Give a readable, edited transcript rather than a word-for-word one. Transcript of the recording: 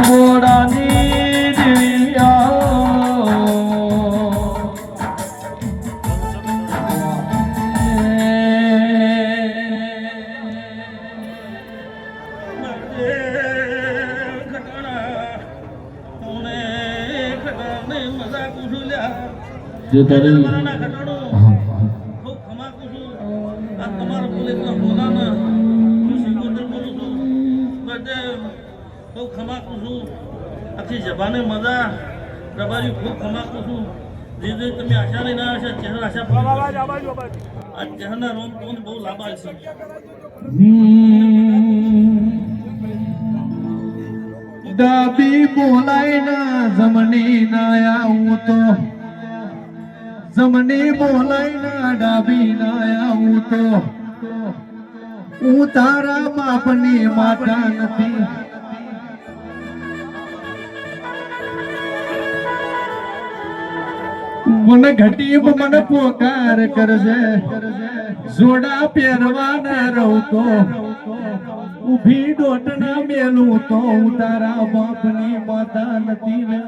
ગોડાની જે તારી આખી જબાને મજા રબારી ખૂબ ખમાકું છું જે તમે આશા લઈને આવ્યા છે ચહેરા આશા આ ચહેરના રોમ તમને બહુ લાંબા છે ડાબી બોલાય ના જમણી ના આવું તો જમણી બોલાય ના ડાબી ના આવું તો હું તારા બાપની માતા નથી મને ઘટી મને પોકાર કરજે જોડા પહેરવાના રહું તો ઊભી દોટના મેલું તો હું તારા બાપની માતા નથી ને